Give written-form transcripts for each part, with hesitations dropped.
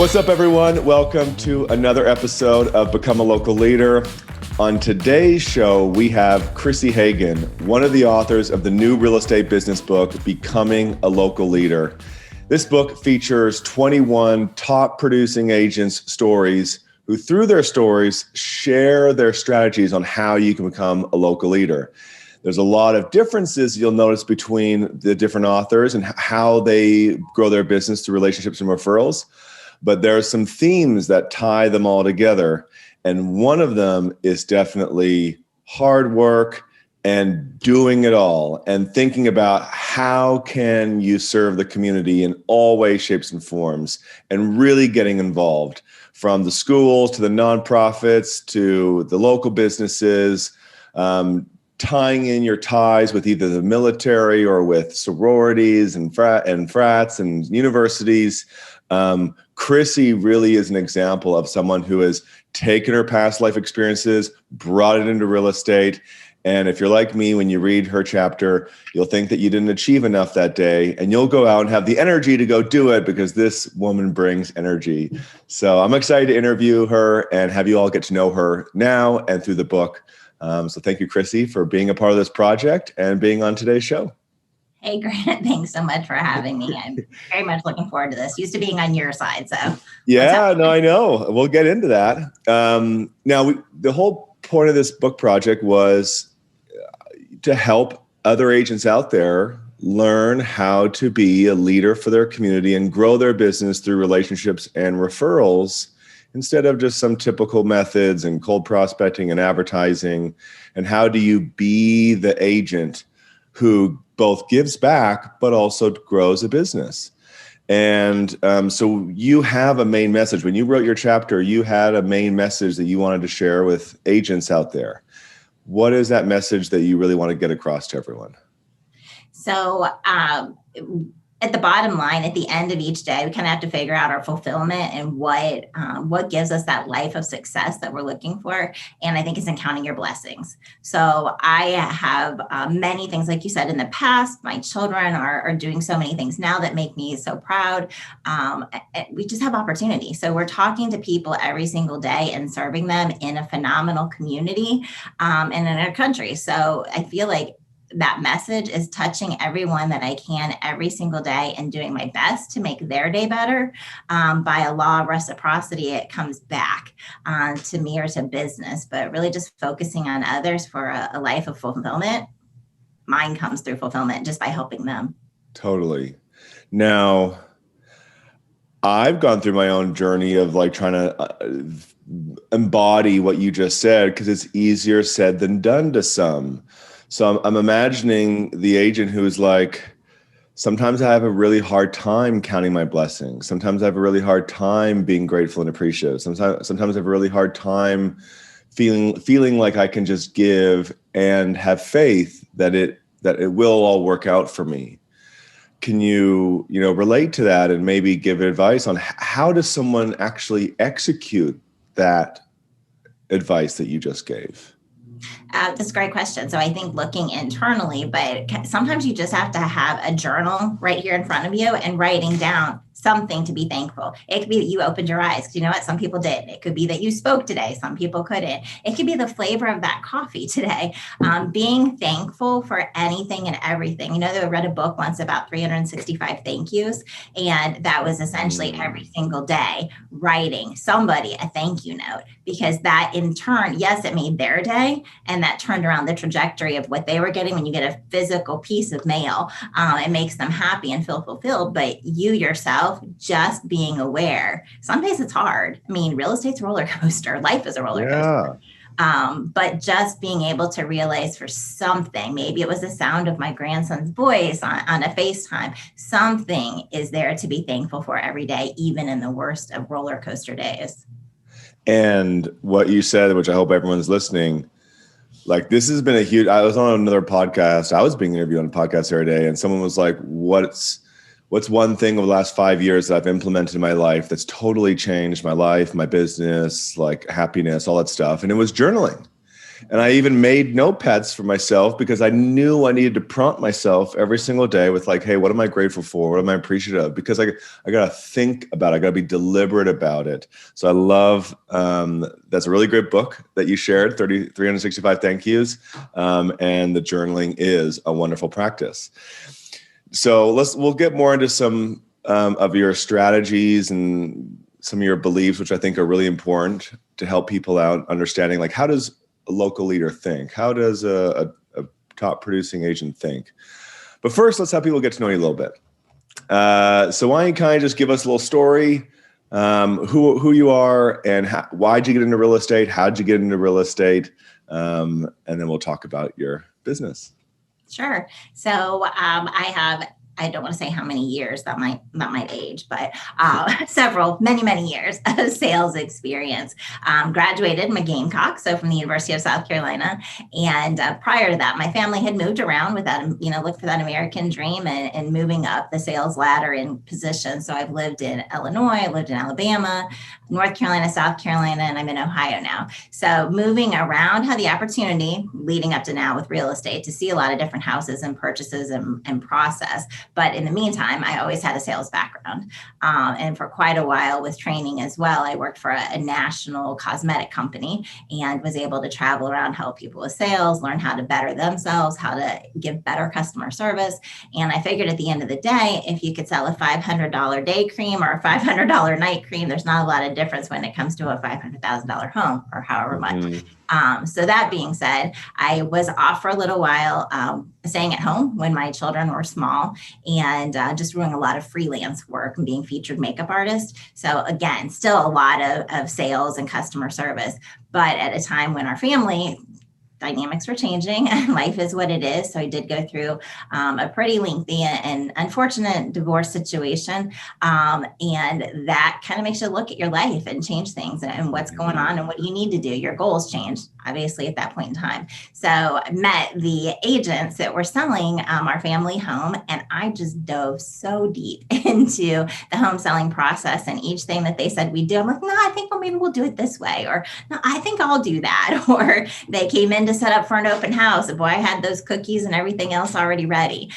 What's up, everyone? Welcome to another episode of Become a Local Leader. On today's show, we have Chrisi Hagan, one of the authors of the new real estate business book, Becoming a Local Leader. This book features 21 top producing agents' stories who, through their stories, share their strategies on how you can become a local leader. There's a lot of differences you'll notice between the different authors and how they grow their business through relationships and referrals. But there are some themes that tie them all together. And one of them is definitely hard work and doing it all and thinking about how can you serve the community in all ways, shapes, and forms, and really getting involved from the schools to the nonprofits to the local businesses, tying in your ties with either the military or with sororities and frats and universities. Chrisi really is an example of someone who has taken her past life experiences, brought it into real estate. And if you're like me, when you read her chapter, you'll think that you didn't achieve enough that day, and you'll go out and have the energy to go do it because this woman brings energy. So I'm excited to interview her and have you all get to know her now and through the book. So thank you, Chrisi, for being a part of this project and being on today's show. Hey, Grant, thanks so much for having me. I'm very much looking forward to this. Used to being on your side, so. Yeah, no, I know. We'll get into that. The whole point of this book project was to help other agents out there learn how to be a leader for their community and grow their business through relationships and referrals instead of just some typical methods and cold prospecting and advertising. And how do you be the agent who both gives back, but also grows a business? And so you have a main message. When you wrote your chapter, you had a main message that you wanted to share with agents out there. What is that message that you really want to get across to everyone? So at the bottom line, at the end of each day, we kind of have to figure out our fulfillment and what gives us that life of success that we're looking for. And I think it's in counting your blessings. So I have many things, like you said, in the past. My children are doing so many things now that make me so proud. We just have opportunity. So we're talking to people every single day and serving them in a phenomenal community and in our country. So I feel like that message is touching everyone that I can every single day and doing my best to make their day better. By a law of reciprocity, it comes back to me or to business, but really just focusing on others for a life of fulfillment. Mine comes through fulfillment just by helping them. Totally. Now, I've gone through my own journey of like trying to embody what you just said because it's easier said than done to some. So I'm imagining the agent who is like, sometimes I have a really hard time counting my blessings. Sometimes I have a really hard time being grateful and appreciative. Sometimes I have a really hard time feeling like I can just give and have faith that it will all work out for me. Can you relate to that and maybe give advice on how does someone actually execute that advice that you just gave? That's a great question. So I think looking internally, but sometimes you just have to have a journal right here in front of you and writing down something to be thankful. It could be that you opened your eyes, because you know what? Some people did. It could be that you spoke today. Some people couldn't. It could be the flavor of that coffee today. Being thankful for anything and everything. I read a book once about 365 thank yous, and that was essentially every single day writing somebody a thank you note, because that in turn, yes, it made their day, and that turned around the trajectory of what they were getting. When you get a physical piece of mail, it makes them happy and feel fulfilled, but you yourself just being aware. Some days it's hard. Real estate's a roller coaster. Life is a roller coaster. But just being able to realize for something, maybe it was the sound of my grandson's voice on a FaceTime, something is there to be thankful for every day, even in the worst of roller coaster days. And what you said, which I hope everyone's listening, like this has been a huge, I was on another podcast. I was being interviewed on a podcast the other day, and someone was like, what's one thing over the last 5 years that I've implemented in my life that's totally changed my life, my business, like happiness, all that stuff. And it was journaling. And I even made notepads for myself because I knew I needed to prompt myself every single day with like, hey, what am I grateful for? What am I appreciative of? Because I got to think about it. I got to be deliberate about it. So I love, that's a really great book that you shared, 365 Thank Yous. And the journaling is a wonderful practice. So we'll get more into some of your strategies and some of your beliefs, which I think are really important to help people out understanding, like, how does a local leader think? How does a top producing agent think? But first, let's have people get to know you a little bit. So why don't you kind of just give us a little story, who you are and why'd you get into real estate? How'd you get into real estate? And then we'll talk about your business. Sure. So I don't want to say how many years that might age, but many years of sales experience. Graduated in a Gamecock, so from the University of South Carolina. And prior to that, my family had moved around with that, looked for that American dream and moving up the sales ladder in position. So I've lived in Illinois, I lived in Alabama, North Carolina, South Carolina, and I'm in Ohio now. So moving around, had the opportunity leading up to now with real estate to see a lot of different houses and purchases and process. But in the meantime, I always had a sales background. And for quite a while with training as well, I worked for a national cosmetic company and was able to travel around, help people with sales, learn how to better themselves, how to give better customer service. And I figured at the end of the day, if you could sell a $500 day cream or a $500 night cream, there's not a lot of difference when it comes to a $500,000 home or however much. Mm-hmm. So that being said, I was off for a little while, staying at home when my children were small and just doing a lot of freelance work and being featured makeup artist. So again, still a lot of sales and customer service, but at a time when our family dynamics were changing and life is what it is. So I did go through a pretty lengthy and unfortunate divorce situation. And that kind of makes you look at your life and change things and what's going on and what you need to do. Your goals change, obviously, at that point in time. So I met the agents that were selling our family home, and I just dove so deep into the home selling process and each thing that they said we do. I'm like, no, I think, well, maybe we'll do it this way. Or no, I think I'll do that. Or they came in to set up for an open house. And boy, I had those cookies and everything else already ready.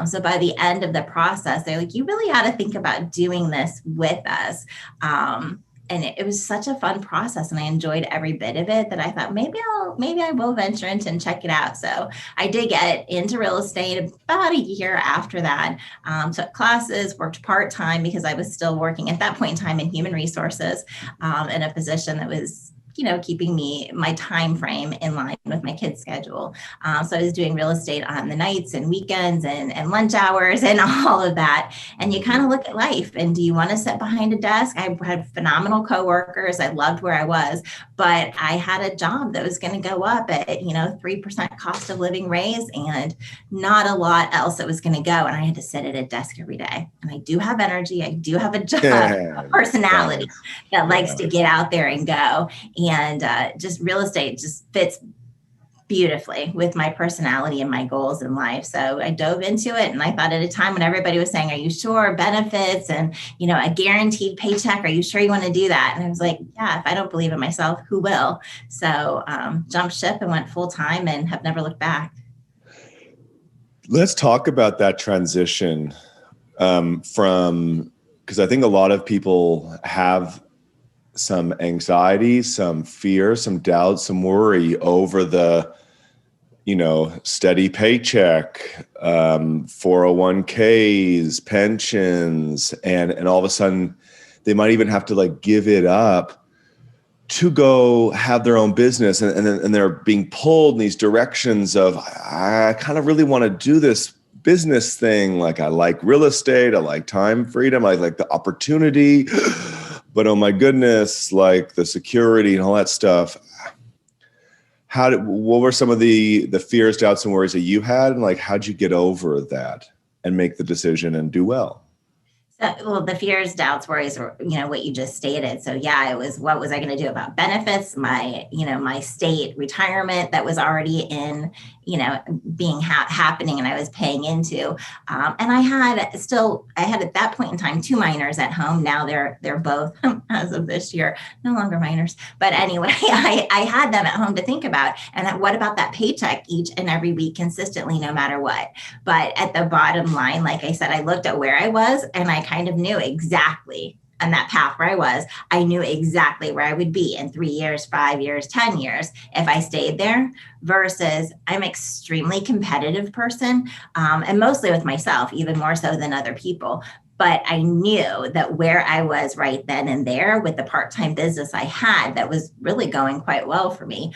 So by the end of the process, they're like, you really ought to think about doing this with us. And it was such a fun process, and I enjoyed every bit of it that I thought maybe I will venture into and check it out. So I did get into real estate about a year after that. Took classes, worked part-time because I was still working at that point in time in human resources in a position that was keeping my time frame in line with my kids' schedule. So I was doing real estate on the nights and weekends and lunch hours and all of that. And you kind of look at life and do you want to sit behind a desk? I had phenomenal coworkers. I loved where I was, but I had a job that was going to go up at, 3% cost of living raise and not a lot else that was going to go. And I had to sit at a desk every day. And I do have energy. I do have a job, a personality that likes to get out there and go. And just real estate just fits beautifully with my personality and my goals in life. So I dove into it. And I thought at a time when everybody was saying, are you sure? Benefits and, a guaranteed paycheck. Are you sure you want to do that? And I was like, yeah, if I don't believe in myself, who will? So jumped ship and went full time and have never looked back. Let's talk about that transition because I think a lot of people have some anxiety, some fear, some doubt, some worry over the, steady paycheck, 401ks, pensions, and all of a sudden they might even have to give it up to go have their own business. And they're being pulled in these directions of, I kind of really want to do this business thing. Like I like real estate, I like time freedom, I like the opportunity. But oh my goodness, like the security and all that stuff. What were some of the fears, doubts, and worries that you had? And how'd you get over that and make the decision and do well? So, well, the fears, doubts, worries, or, what you just stated. So yeah, it was, what was I going to do about benefits, my state retirement that was already in, being happening and I was paying into. And I had at that point in time, 2 minors at home. Now they're both, as of this year, no longer minors. But anyway, I had them at home to think about. And what about that paycheck each and every week consistently, no matter what? But at the bottom line, like I said, I looked at where I was and I kind of knew exactly on that path where I was. I knew exactly where I would be in 3 years, 5 years, 10 years if I stayed there, versus I'm an extremely competitive person, and mostly with myself, even more so than other people. But I knew that where I was right then and there with the part-time business I had that was really going quite well for me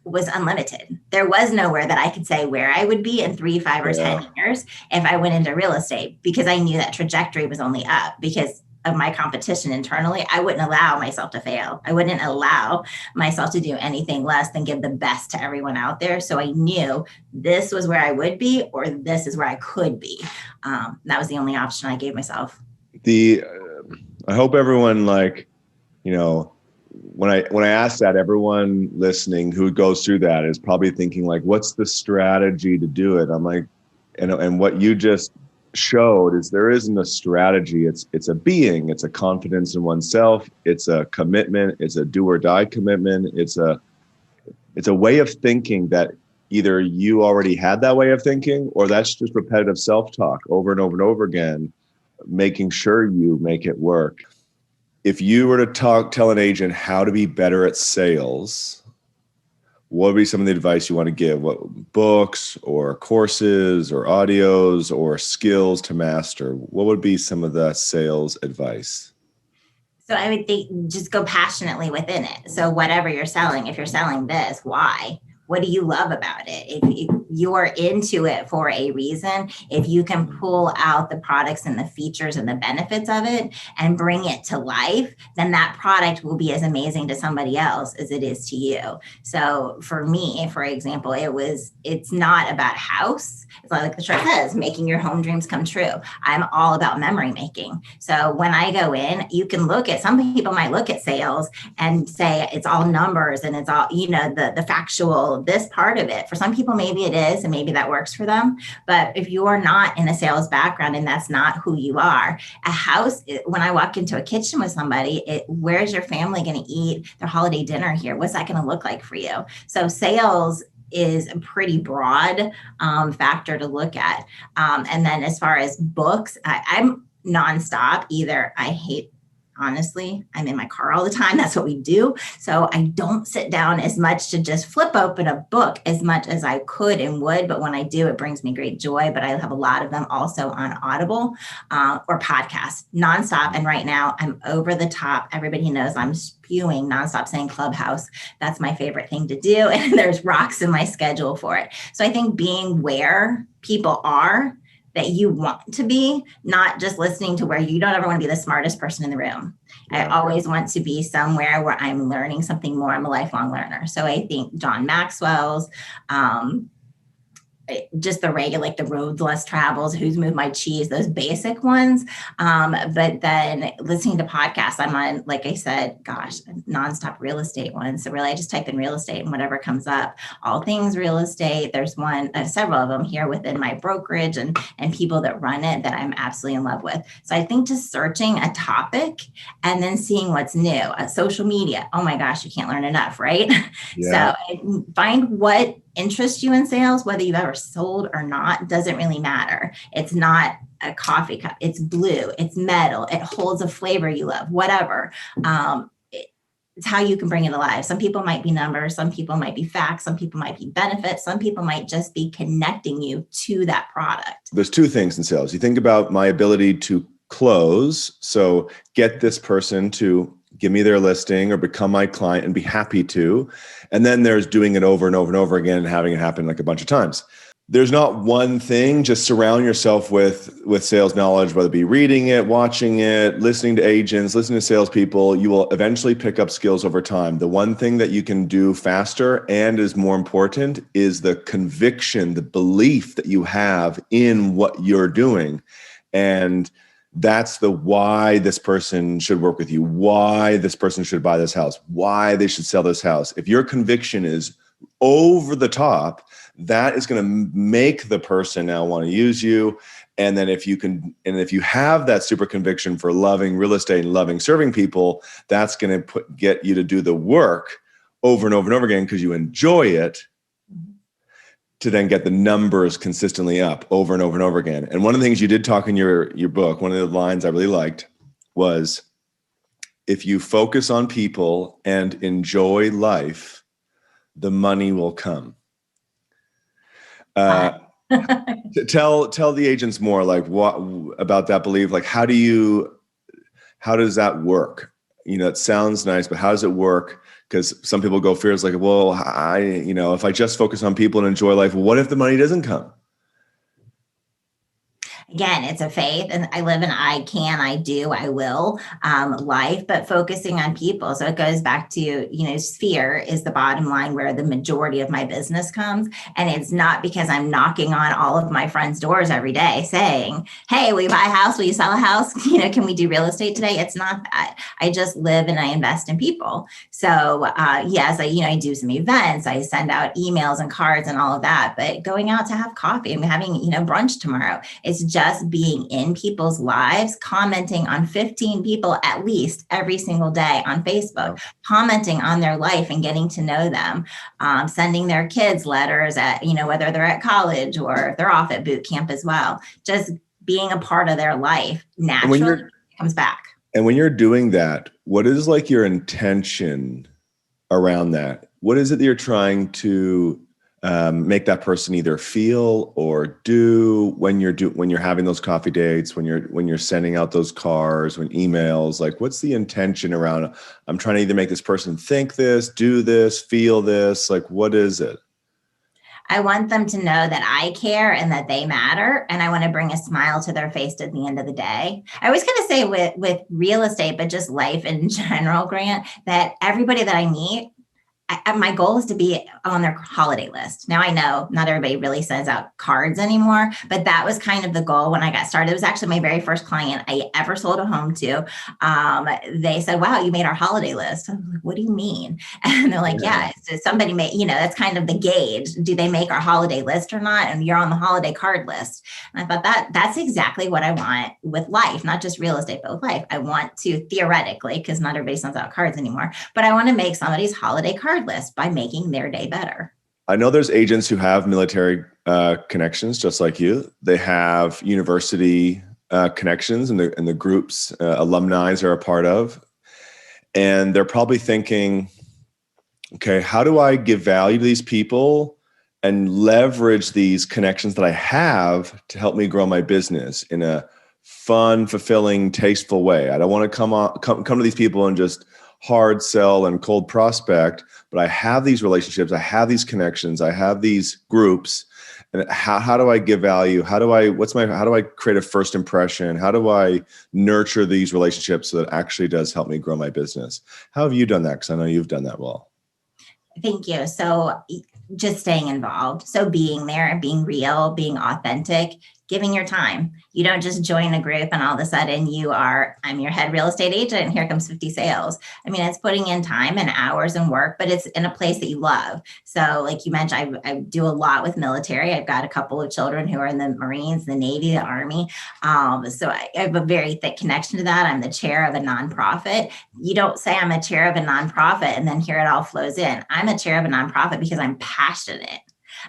was unlimited. There was nowhere that I could say where I would be in 3, 5, or 10 years if I went into real estate, because I knew that trajectory was only up because of my competition internally. I wouldn't allow myself to fail. I wouldn't allow myself to do anything less than give the best to everyone out there. So I knew this was where I would be, or this is where I could be. That was the only option I gave myself. I hope everyone, when I ask that, everyone listening who goes through that is probably thinking like, what's the strategy to do it? I'm like, and what you just showed is there isn't a strategy. It's a being, it's a confidence in oneself. It's a commitment. It's a do or die commitment. It's a way of thinking that either you already had that way of thinking, or that's just repetitive self-talk over and over and over again, making sure you make it work. If you were to tell an agent how to be better at sales, what would be some of the advice you want to give? What books or courses or audios or skills to master? What would be some of the sales advice? So I would think just go passionately within it. So whatever you're selling, if you're selling this, why? What do you love about it? If you're into it for a reason, if you can pull out the products and the features and the benefits of it and bring it to life, then that product will be as amazing to somebody else as it is to you. So for me, for example, it's not about house. It's like the shirt says, making your home dreams come true. I'm all about memory making. So when I go in, you can some people might look at sales and say it's all numbers and it's all, the factual, this part of it. For some people, maybe it is, and maybe that works for them. But if you are not in a sales background and that's not who you are, a house, when I walk into a kitchen with somebody, where's your family going to eat their holiday dinner here? What's that going to look like for you? So sales is a pretty broad factor to look at. And then as far as books, I'm nonstop. Honestly, I'm in my car all the time. That's what we do. So I don't sit down as much to just flip open a book as much as I could and would. But when I do, it brings me great joy. But I have a lot of them also on Audible or podcasts nonstop. And right now I'm over the top. Everybody knows I'm spewing nonstop saying Clubhouse. That's my favorite thing to do. And there's rocks in my schedule for it. So I think being where people are that you want to be, not just listening to where you don't ever want to be the smartest person in the room. Yeah. I always want to be somewhere where I'm learning something more. I'm a lifelong learner. So I think John Maxwell's, just the regular, like the roads less travels, who's moved my cheese, those basic ones. But then listening to podcasts, I'm on, like I said, nonstop real estate ones. So really I just type in real estate and whatever comes up, all things real estate. There's several of them here within my brokerage and people that run it that I'm absolutely in love with. So I think just searching a topic and then seeing what's new. Social media, oh my gosh, you can't learn enough, right? Yeah. So find what interests you in sales, whether you've ever sold or not, doesn't really matter. It's not a coffee cup. It's blue. It's metal. It holds a flavor you love, whatever. It's how you can bring it alive. Some people might be numbers. Some people might be facts. Some people might be benefits. Some people might just be connecting you to that product. There's two things in sales. You think about my ability to close. So get this person to give me their listing or become my client and be happy to. And then there's doing it over and over and over again and having it happen like a bunch of times. There's not one thing. Just surround yourself with sales knowledge, whether it be reading it, watching it, listening to agents, listening to salespeople. You will eventually pick up skills over time. The one thing that you can do faster and is more important is the conviction, the belief that you have in what you're doing. And That's the why this person should work with you, why this person should buy this house, why they should sell this house. If your conviction is over the top, that is going to make the person now want to use you. And then if you have that super conviction for loving real estate and loving serving people, that's going to get you to do the work over and over and over again because you enjoy it, to then get the numbers consistently up over and over and over again. And one of the things you did talk in your book, one of the lines I really liked was, if you focus on people and enjoy life, the money will come. Tell the agents more, like, what about that belief? Like, how does that work? It sounds nice, but how does it work? Because some people go fears like, well, if I just focus on people and enjoy life, what if the money doesn't come? Again, it's a faith, and I live in I can, I do, I will life, but focusing on people. So it goes back to, sphere is the bottom line where the majority of my business comes. And it's not because I'm knocking on all of my friends' doors every day saying, hey, will you buy a house? Will you sell a house? Can we do real estate today? It's not that. I just live and I invest in people. So yes, I do some events. I send out emails and cards and all of that, but going out to have coffee and having, brunch tomorrow, it's just being in people's lives, commenting on 15 people at least every single day on Facebook, commenting on their life and getting to know them, sending their kids letters at, whether they're at college or they're off at boot camp as well, just being a part of their life naturally comes back. And when you're doing that, what is like your intention around that? What is it that you're trying to make that person either feel or do when you're having those coffee dates, when you're sending out those cards, when emails? Like, what's the intention around, I'm trying to either make this person think this, do this, feel this? Like, what is it? I want them to know that I care and that they matter. And I want to bring a smile to their face at the end of the day. I always kind of say with real estate, but just life in general, Grant, that everybody that I meet, my goal is to be on their holiday list. Now, I know not everybody really sends out cards anymore, but that was kind of the goal when I got started. It was actually my very first client I ever sold a home to. They said, wow, you made our holiday list. I was like, what do you mean? And they're like, yeah, so somebody made, that's kind of the gauge. Do they make our holiday list or not? And you're on the holiday card list. And I thought that's exactly what I want with life, not just real estate, but with life. I want to theoretically, because not everybody sends out cards anymore, but I want to make somebody's holiday card list by making their day better. I know there's agents who have military connections, just like you. They have university connections and the groups alumni are a part of. And they're probably thinking, okay, how do I give value to these people and leverage these connections that I have to help me grow my business in a fun, fulfilling, tasteful way? I don't want to come to these people and just hard sell and cold prospect, but I have these relationships, I have these connections, I have these groups. And how do I give value? How do I create a first impression? How do I nurture these relationships so that it actually does help me grow my business? How have you done that? Because I know you've done that well. Thank you. So just staying involved. So being there, being real, being authentic, giving your time. You don't just join a group and all of a sudden I'm your head real estate agent and here comes 50 sales. I mean, it's putting in time and hours and work, but it's in a place that you love. So like you mentioned, I do a lot with military. I've got a couple of children who are in the Marines, the Navy, the Army. So I have a very thick connection to that. I'm the chair of a nonprofit. You don't say I'm a chair of a nonprofit and then here it all flows in. I'm a chair of a nonprofit because I'm passionate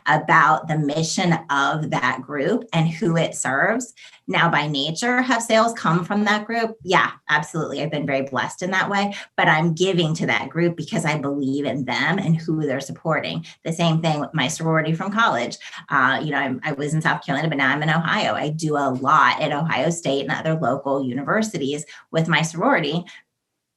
about the mission of that group and who it serves. Now, by nature, have sales come from that group? Yeah, absolutely. I've been very blessed in that way, but I'm giving to that group because I believe in them and who they're supporting. The same thing with my sorority from college. I was in South Carolina, but now I'm in Ohio. I do a lot at Ohio State and other local universities with my sorority,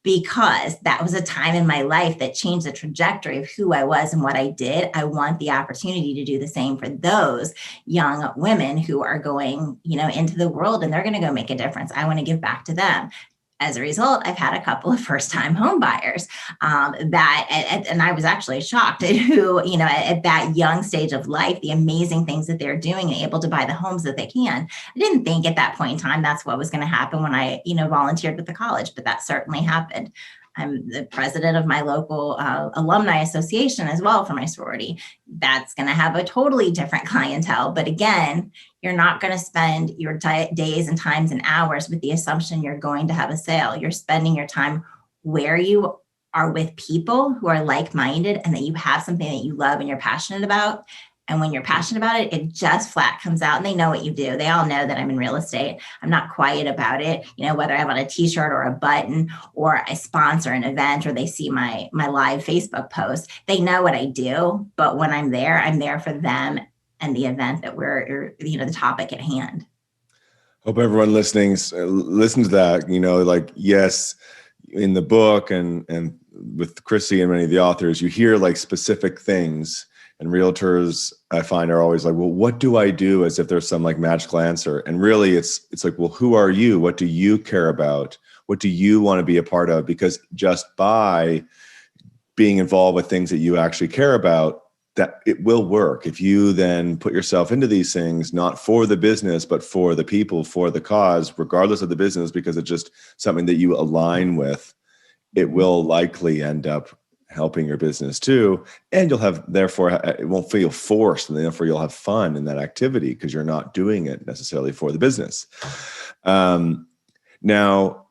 because that was a time in my life that changed the trajectory of who I was and what I did. I want the opportunity to do the same for those young women who are going, into the world and they're going to go make a difference. I want to give back to them. as a result, I've had a couple of first-time home buyers and I was actually shocked at who, at that young stage of life, the amazing things that they're doing and able to buy the homes that they can. I didn't think at that point in time that's what was going to happen when I, volunteered with the college, but that certainly happened. I'm the president of my local alumni association as well for my sorority. That's going to have a totally different clientele. But again, you're not going to spend your days and times and hours with the assumption you're going to have a sale. You're spending your time where you are with people who are like-minded and that you have something that you love and you're passionate about. And when you're passionate about it, it just flat comes out and they know what you do. They all know that I'm in real estate. I'm not quiet about it. Whether I have on a t-shirt or a button or I sponsor an event or they see my live Facebook post, they know what I do. But when I'm there for them and the event that we're, the topic at hand. Hope everyone listening listens to that, yes, in the book and with Chrisi and many of the authors, you hear like specific things. And realtors, I find, are always like, well, what do I do? As if there's some like magical answer. And really it's like, well, who are you? What do you care about? What do you want to be a part of? Because just by being involved with things that you actually care about, that it will work. If you then put yourself into these things, not for the business, but for the people, for the cause, regardless of the business, because it's just something that you align with, it will likely end up helping your business too. And you'll have, therefore, it won't feel forced, and therefore you'll have fun in that activity because you're not doing it necessarily for the business. Now,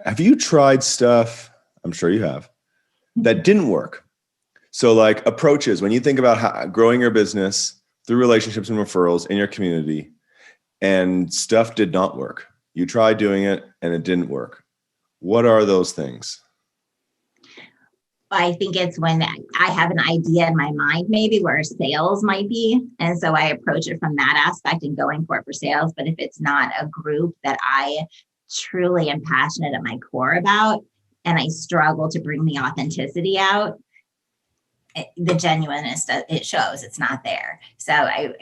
have you tried stuff, I'm sure you have, that didn't work? So like approaches, when you think about growing your business through relationships and referrals in your community, and stuff did not work. You tried doing it and it didn't work. What are those things? I think it's when I have an idea in my mind, maybe where sales might be. And so I approach it from that aspect and going for it for sales. But if it's not a group that I truly am passionate at my core about, and I struggle to bring the authenticity out, the genuineness, it shows it's not there. So I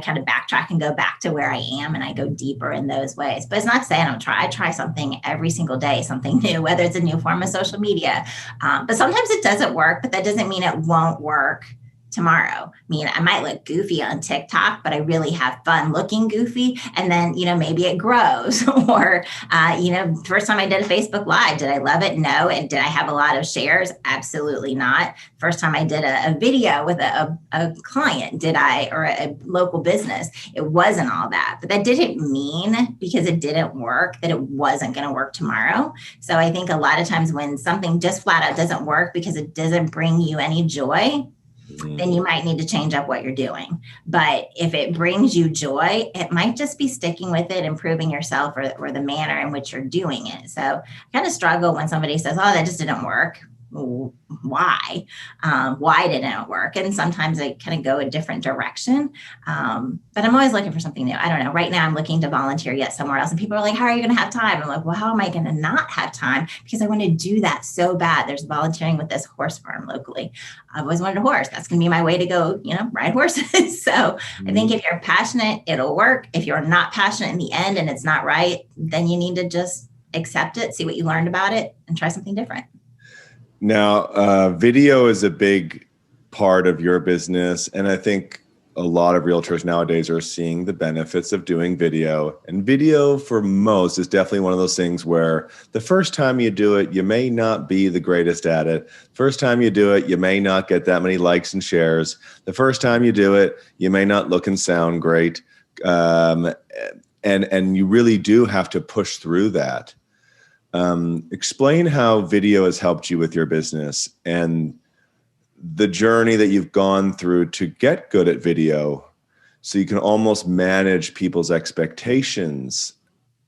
kind of backtrack and go back to where I am, and I go deeper in those ways. But it's not saying I try something every single day, something new, whether it's a new form of social media. But sometimes it doesn't work, but that doesn't mean it won't work tomorrow. I mean, I might look goofy on TikTok, but I really have fun looking goofy. And then, maybe it grows. Or, first time I did a Facebook Live, did I love it? No. And did I have a lot of shares? Absolutely not. First time I did a video with a client, or a local business, it wasn't all that. But that didn't mean, because it didn't work, that it wasn't going to work tomorrow. So I think a lot of times when something just flat out doesn't work because it doesn't bring you any joy, then you might need to change up what you're doing. But if it brings you joy, it might just be sticking with it, improving yourself or the manner in which you're doing it. So I kind of struggle when somebody says, oh, that just didn't work. Why? Why didn't it work? And sometimes I kind of go a different direction. But I'm always looking for something new. I don't know. Right now I'm looking to volunteer yet somewhere else. And people are like, how are you going to have time? I'm like, well, how am I going to not have time? Because I want to do that so bad. There's volunteering with this horse farm locally. I've always wanted a horse. That's going to be my way to go, ride horses. So I think if you're passionate, it'll work. If you're not passionate in the end and it's not right, then you need to just accept it, see what you learned about it, and try something different. Now, video is a big part of your business, and I think a lot of realtors nowadays are seeing the benefits of doing video. And video for most is definitely one of those things where the first time you do it, you may not be the greatest at it. First time you do it, you may not get that many likes and shares. The first time you do it, you may not look and sound great. And you really do have to push through that. Explain how video has helped you with your business and the journey that you've gone through to get good at video, so you can almost manage people's expectations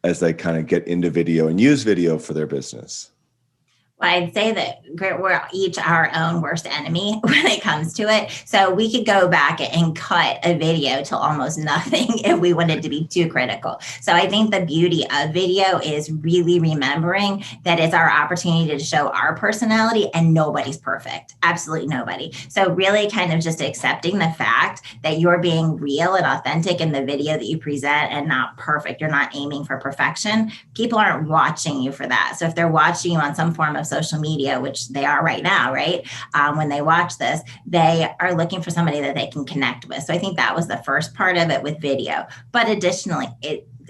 as they kind of get into video and use video for their business. Well, I'd say that we're each our own worst enemy when it comes to it. So we could go back and cut a video to almost nothing if we wanted to be too critical. So I think the beauty of video is really remembering that it's our opportunity to show our personality, and nobody's perfect. Absolutely nobody. So really kind of just accepting the fact that you're being real and authentic in the video that you present, and not perfect. You're not aiming for perfection. People aren't watching you for that. So if they're watching you on some form of social media, which they are right now, right? When they watch this, they are looking for somebody that they can connect with. So I think that was the first part of it with video. But additionally,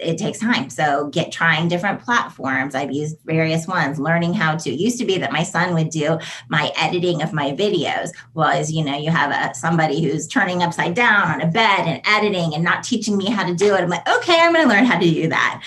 it takes time. So trying different platforms. I've used various ones, learning how to. It used to be that my son would do my editing of my videos. Was, you have somebody who's turning upside down on a bed and editing and not teaching me how to do it. I'm like, okay, I'm going to learn how to do that.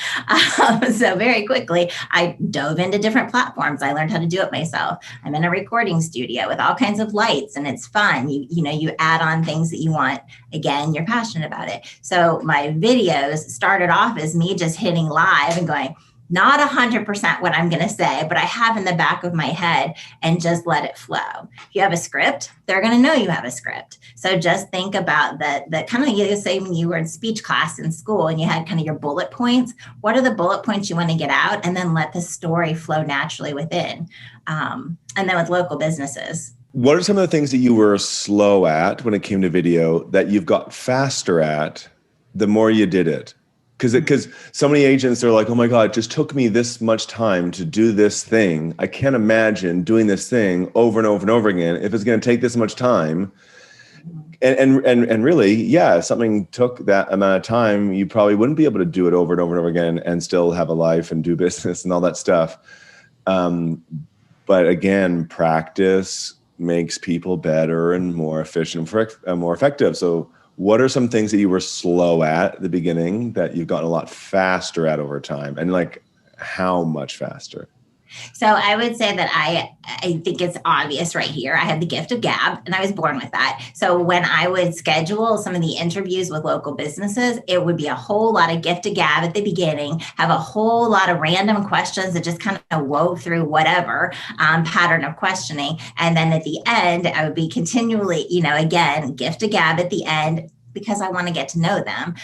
So very quickly, I dove into different platforms. I learned how to do it myself. I'm in a recording studio with all kinds of lights, and it's fun. You add on things that you want. Again, you're passionate about it. So my videos started off as me just hitting live and going, not 100% what I'm going to say, but I have in the back of my head, and just let it flow. If you have a script, they're going to know you have a script. So just think about the kind of, you say when you were in speech class in school and you had kind of your bullet points, what are the bullet points you want to get out? And then let the story flow naturally within. And then with local businesses. What are some of the things that you were slow at when it came to video that you've got faster at the more you did it? Because so many agents are like, oh my God, it just took me this much time to do this thing. I can't imagine doing this thing over and over and over again if it's going to take this much time. And really, yeah, if something took that amount of time, you probably wouldn't be able to do it over and over and over again and still have a life and do business and all that stuff. But again, practice makes people better and more efficient and more effective. So what are some things that you were slow at the beginning that you've gotten a lot faster at over time? And like, how much faster? So I would say that I think it's obvious right here. I have the gift of gab, and I was born with that. So when I would schedule some of the interviews with local businesses, it would be a whole lot of gift of gab at the beginning, have a whole lot of random questions that just kind of wove through whatever pattern of questioning. And then at the end, I would be continually, again, gift of gab at the end, because I want to get to know them,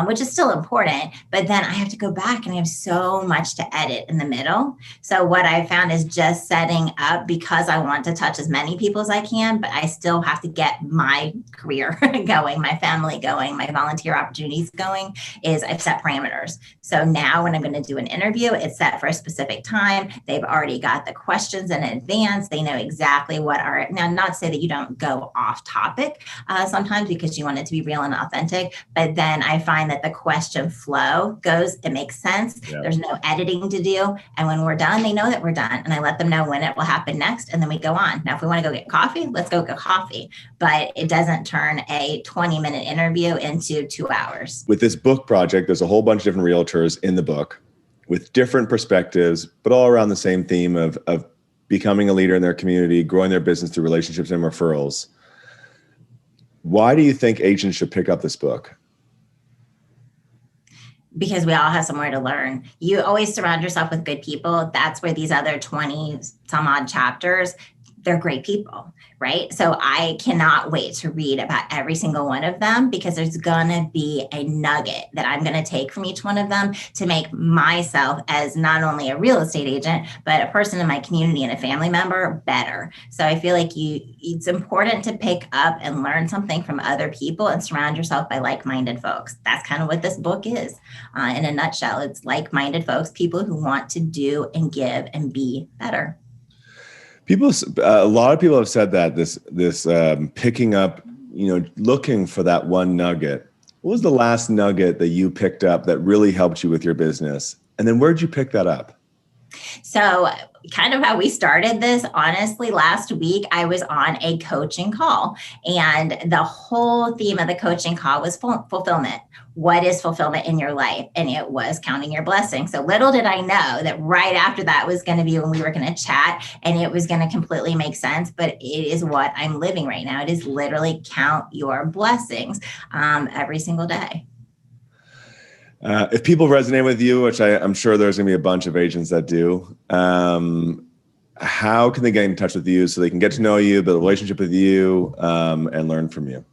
which is still important. But then I have to go back and I have so much to edit in the middle. So what I found is just setting up, because I want to touch as many people as I can, but I still have to get my career going, my family going, my volunteer opportunities going, is I've set parameters. So now when I'm going to do an interview, it's set for a specific time. They've already got the questions in advance. They know exactly what are, now not to say that you don't go off topic sometimes, because you want it to be real and authentic, but then I find that the question flow goes, it makes sense. Yeah. There's no editing to do. And when we're done, they know that we're done. And I let them know when it will happen next. And then we go on. Now, if we want to go get coffee, let's go get coffee. But it doesn't turn a 20-minute interview into 2 hours. With this book project, there's a whole bunch of different realtors in the book with different perspectives, but all around the same theme of becoming a leader in their community, growing their business through relationships and referrals. Why do you think agents should pick up this book? Because we all have somewhere to learn. You always surround yourself with good people. That's where these other 20 some odd chapters, they're great people, right? So I cannot wait to read about every single one of them, because there's gonna be a nugget that I'm gonna take from each one of them to make myself, as not only a real estate agent, but a person in my community and a family member, better. So I feel like it's important to pick up and learn something from other people and surround yourself by like-minded folks. That's kind of what this book is. In a nutshell, it's like-minded folks, people who want to do and give and be better. A lot of people have said that this picking up, looking for that one nugget. What was the last nugget that you picked up that really helped you with your business? And then where'd you pick that up? So kind of how we started this, honestly, last week, I was on a coaching call, and the whole theme of the coaching call was fulfillment. What is fulfillment in your life? And it was counting your blessings. So little did I know that right after that was going to be when we were going to chat, and it was going to completely make sense. But it is what I'm living right now. It is literally count your blessings every single day. If people resonate with you, which I'm sure there's going to be a bunch of agents that do, how can they get in touch with you so they can get to know you, build a relationship with you, and learn from you?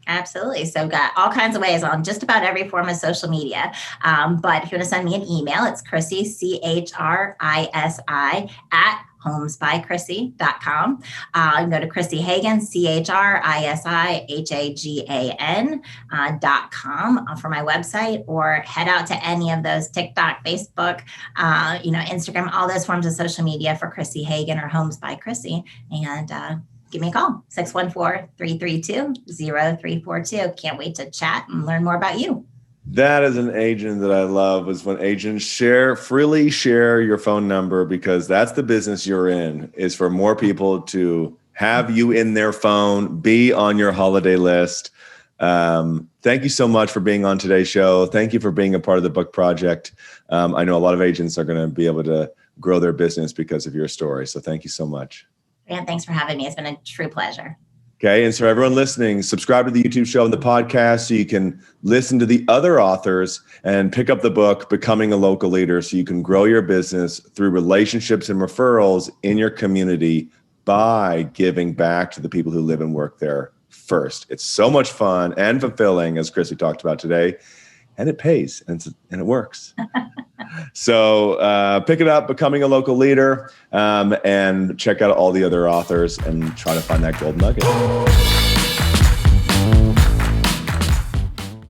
Absolutely. So got all kinds of ways on just about every form of social media. But if you want to send me an email, it's Chrisi, CHRISI at homesbychrisy.com. You can go to Chrisi Hagan, CHRISIHAGAN.com for my website, or head out to any of those TikTok, Facebook, Instagram, all those forms of social media for Chrisi Hagan or Homes by Chrisi. And give me a call, 614-332-0342. Can't wait to chat and learn more about you. That is an agent that I love, is when agents freely share your phone number, because that's the business you're in, is for more people to have you in their phone, be on your holiday list. Thank you so much for being on today's show. Thank you for being a part of the book project. I know a lot of agents are going to be able to grow their business because of your story. So thank you so much. And thanks for having me. It's been a true pleasure. Okay. And so everyone listening, subscribe to the YouTube show and the podcast so you can listen to the other authors and pick up the book, Becoming a Local Leader, so you can grow your business through relationships and referrals in your community by giving back to the people who live and work there first. It's so much fun and fulfilling, as Chrisi talked about today, and it pays and it works. So pick it up, Becoming a Local Leader, and check out all the other authors and try to find that gold nugget.